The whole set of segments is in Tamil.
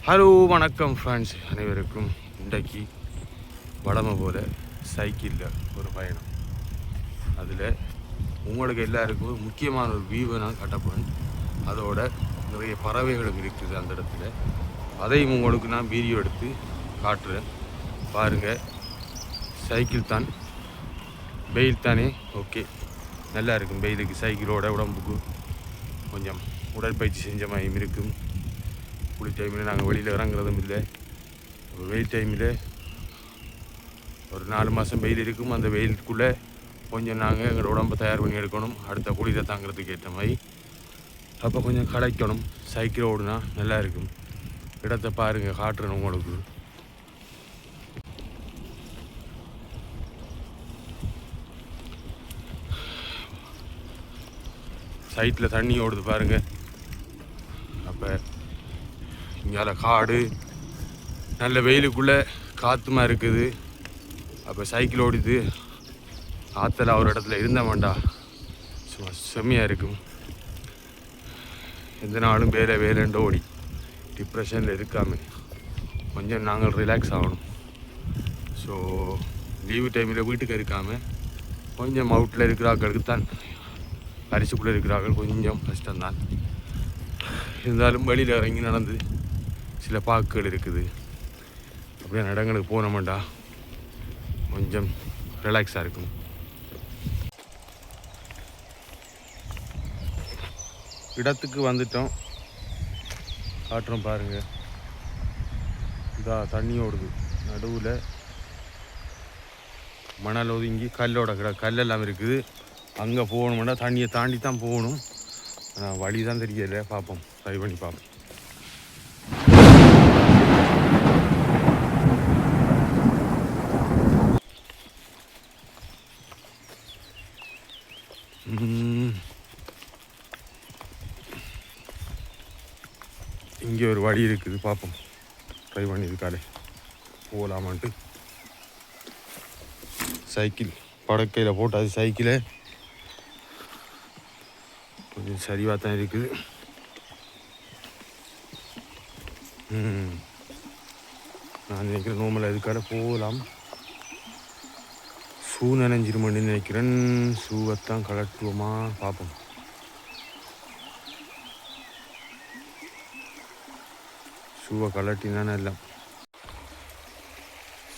ஹலோ வணக்கம் ஃப்ரெண்ட்ஸ் அனைவருக்கும். இன்றைக்கு வளமை போல் சைக்கிளில் ஒரு பயணம். அதில் உங்களுக்கு எல்லாருக்கும் முக்கியமான ஒரு வியூவை நான் காட்டப்போன். அதோட நிறைய பறவைகளும் இருக்குது அந்த இடத்துல. அதையும் உங்களுக்கு நான் வீடியோ எடுத்து காட்டுறேன். பாருங்கள், சைக்கிள் தான், வெயில் தானே, ஓகே, நல்லா இருக்கும். வெயிலுக்கு சைக்கிளோட உடம்புக்கு கொஞ்சம் உடற்பயிற்சி செஞ்ச மாதிரியும் இருக்கும். குளிர் டைமில் நாங்கள் வெளியில் இறங்குறதும் இல்லை. வெயில் டைமில் ஒரு 4 மாதம் வெயில் இருக்கும். அந்த வெயிலுக்குள்ளே கொஞ்சம் நாங்கள் எங்களோட உடம்பை தயார் பண்ணி எடுக்கணும், அடுத்த குளிரை தாங்கிறதுக்கு ஏற்ற மாதிரி. அப்போ கொஞ்சம் களைக்கணும். சைக்கிள் ஓடுனா நல்லா இருக்கும். இடத்தை பாருங்கள், காட்டுறேன் உங்களுக்கு. சைட்டில் தண்ணி ஓடுது பாருங்கள். அப்போ இங்கே காடு, நல்ல வெயிலுக்குள்ளே காற்றுமா இருக்குது. அப்போ சைக்கிள் ஓடிது ஆற்றுல ஒரு இடத்துல இருந்த வேண்டா, சும்மா செம்மையாக இருக்கும். எந்த நாளும் வேலைண்டு ஓடி டிப்ரெஷனில் இருக்காமல் கொஞ்சம் நாங்கள் ரிலாக்ஸ் ஆகணும். ஸோ லீவு டைமில் வீட்டுக்கு இருக்காமல் கொஞ்சம் அவுட்டில் இருக்கிறார்களுக்கு தான், பரிசுக்குள்ளே இருக்கிறார்கள் கொஞ்சம் கஷ்டம்தான். இருந்தாலும் வெளியில் இறங்கி நடந்து சில பார்க்குகள் இருக்குது. அப்படியே இடங்களுக்கு போனோம்டா கொஞ்சம் ரிலாக்ஸாக இருக்கும். இடத்துக்கு வந்துட்டோம், காட்டுறோம் பாருங்கள். இதா தண்ணி ஓடுது நடுவில், மணல் ஒதுங்கி கல்லோட கல்லெல்லாம் இருக்குது. அங்கே போகணும்னா தண்ணியை தாண்டி தான் போகணும். ஆனால் வழி தான் தெரியலை, பார்ப்போம், ட்ரை பண்ணி பார்ப்போம். இங்கே ஒரு வழி இருக்குது, பார்ப்போம், ட்ரை பண்ணியிருக்காளே போகலாமான்ட்டு. சைக்கிள் படக்கையில் போட்டு அது சைக்கிளை கொஞ்சம் சரிவாக தான் இருக்குது. நான் நினைக்கிறேன் நோமலாக இதுக்காக போகலாம். ஷூ நனைஞ்சிருமேன்னு நினைக்கிறேன். ஷூவைத்தான் கலட்டுவோமா பார்ப்போம். ஷூவை கலட்டினானே எல்லாம்.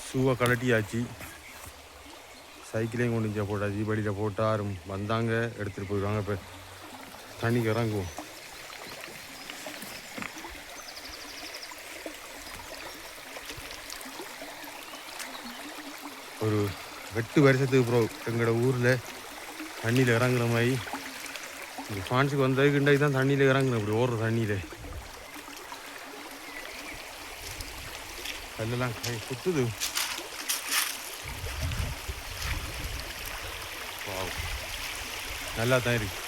ஷூவை கலட்டியாச்சு, சைக்கிளையும் கொண்டு இங்கே போட்டாச்சு. வெளியில் போட்டாரும் வந்தாங்க, எடுத்துகிட்டு போயிடுவாங்க. இப்போ தண்ணிக்கு இறங்குவோம். ஒரு 8 வருஷத்துக்கு அப்புறம் எங்களோட ஊரில் தண்ணியில் இறங்குற மாதிரி. இந்த ஃபான்ஸுக்கு வந்ததுக்கு இண்டாக்கி தான் தண்ணியில் இறங்குறேன். இப்படி ஓடுற தண்ணியில் கல்லெல்லாம் குத்துது. நல்லா தான் இருக்கு.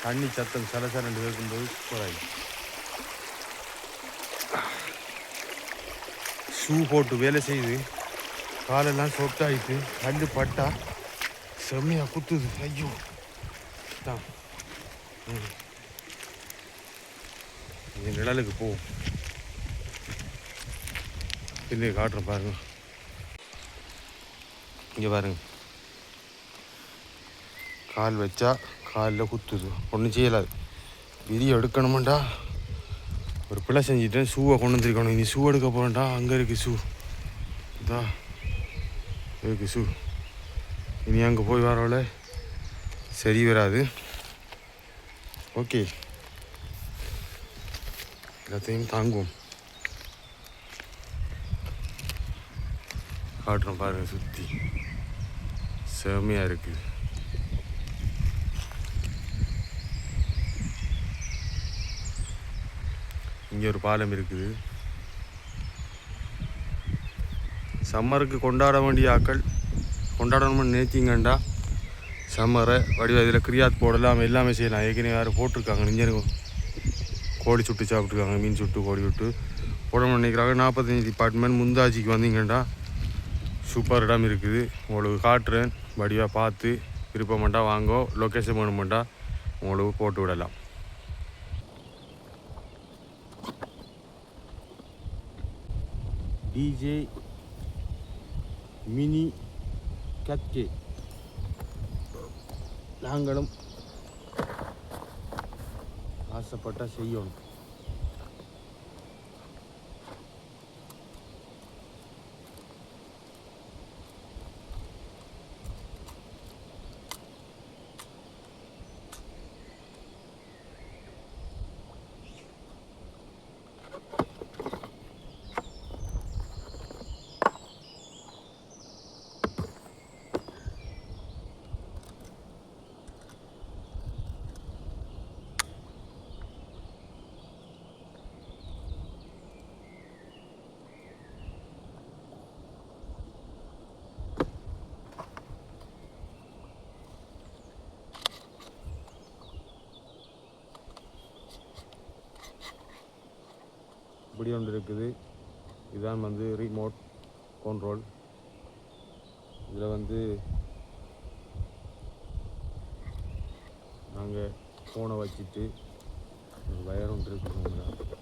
தண்ணி சத்தம் சலசலண்டு இருக்கும்போது போறாங்க. ஷூ போட்டு வேலை செய்யுது, காலெல்லாம் சொட்டாயிட்டு கல் பட்டா செம்மையாக குத்துது. ஐயோ தான் நிழலுக்கு போவோம். பின்னே காட்டுறேன் பாருங்க. இங்கே பாருங்க, கால் வச்சா காலில் குத்துது, ஒன்றும் செய்யலாது. வீடியோ எடுக்கணுமெண்டா ஒரு பிள்ளை செஞ்சுட்டேன். ஷூவை கொண்டு வந்துருக்கணும். இனி ஷூ எடுக்க போகிறேன்டா. அங்கே இருக்குது ஷூ, இதா இருக்குது ஷூ. இனி அங்கே போய் வரவள சரி வராது. ஓகே, எல்லாத்தையும் தாங்குவோம். காட்டுறோம் பாருங்கள், சுற்றி செம்மையாக இருக்குது. இங்கே ஒரு பாலம் இருக்குது. சம்மருக்கு கொண்டாட வேண்டிய ஆக்கள் கொண்டாடணும்னு நினைச்சிங்கண்டா சம்மரை வடிவ இதில் கிரியாத் போடலாம், எல்லாமே செய்யலாம். ஏற்கனவே யாரும் போட்டிருக்காங்க. நெஞ்சனுக்கும் கோழி சுட்டு சாப்பிட்ருக்காங்க, மீன் சுட்டு கோழி சுட்டு போடணும்னு நினைக்கிறாங்க. 45 டிபார்ட்மெண்ட் முந்தாஜிக்கு வந்தீங்கண்டா சூப்பர் இடம் இருக்குது. உங்களுக்கு காட்டுறேன், வடிவாக பார்த்து விருப்பமாட்டா வாங்கோ. லொக்கேஷன் வேணுமெண்டா உங்களுக்கு போட்டு விடலாம். டிஜே மினி கட்கே. நாங்களும் ஆசைப்பட்டால் செய்யணும். இப்படி ஒன்று இருக்குது. இதுதான் வந்து ரிமோட் கண்ட்ரோல். இதில் நாங்கள் ஃபோனை வச்சுட்டு ஒரு வயர் ஒன்று இருக்குது.